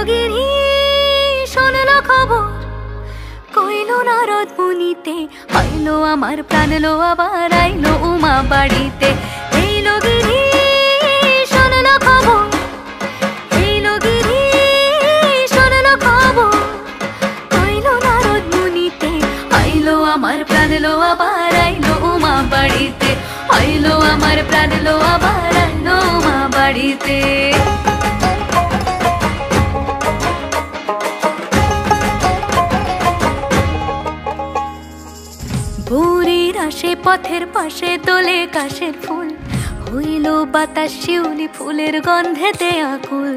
গিরি শোনলো খবর, কইলো নারদ মুনিতে, আইলো আমার প্রাণ লো আবার আইলো উমা বাড়িতে। এইলো গিরি শোনলো খবর, এইলো গিরি শোনলো খবর, কইলো নারদ মুনিতে, আইলো আমার প্রাণ লো আবার আইলো উমা বাড়িতে, আইলো আমার প্রাণ লো আবার আইলো উমা বাড়িতে। ভোরের আসে পথের পাশে তোলে কাশের ফুল, হইল বাতাস শিউলি ফুলের গন্ধেতে আকুল।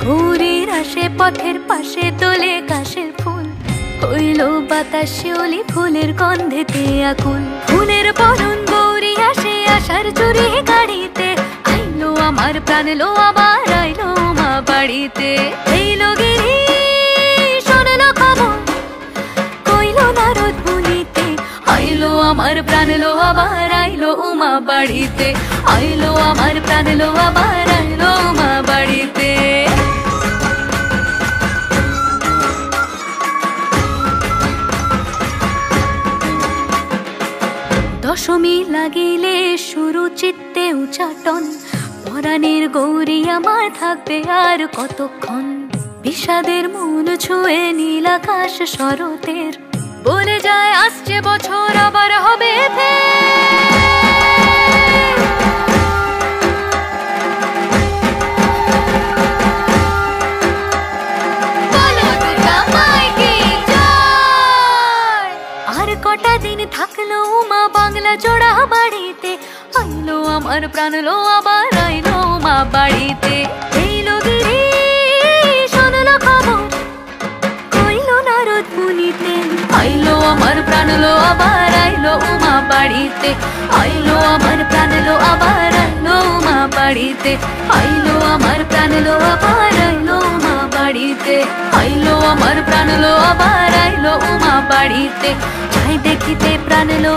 ভোরের আসে পথের পাশে তোলে কাশের ফুল, হইল বাতাস শিউলি ফুলের গন্ধেতে আকুল। ফুলের বরণ গৌরী আসে আশার চুরি গাড়িতে, আইলো আমার প্রাণ লো আবার আইলো মা বাড়িতে। এইলো গিরি শোনলো খবর, কইলো নারদ মুনিতে, আইলো আমার প্রাণ লো আবার আইলো উমা বাড়িতে, আইলো আমার প্রাণ লো আবার আইলো উমা বাড়িতে। দশমী লাগিলে শুরু চিত্তে উচাটন, পরাণের গৌরী আমার থাকবে আর কতক্ষণ। বিষাদের মন ছুঁয়ে নীল আকাশ শরতের, বলে যায় আসছে বছর আবার হবে আর কটা দিন থাকলো উমা বাংলা জোড়া বাড়িতে, আইলো আমার প্রাণ লো আবার আইলো মা বাড়িতে। এইলো গিরি শোনলো খবর, কইলো নারদ মুনিতে, আইলো আমার প্রাণ লো আবার আইলো উমা বাড়িতে, আইলো আমার প্রাণ লো আবার আইলো উমা বাড়িতে, আইলো আমার প্রাণ লো আবার আইলো উমা বাড়িতে, আইলো আমার প্রাণ লো আবার আইলো উমা বাড়িতে। যাই দেখিতে প্রাণ লো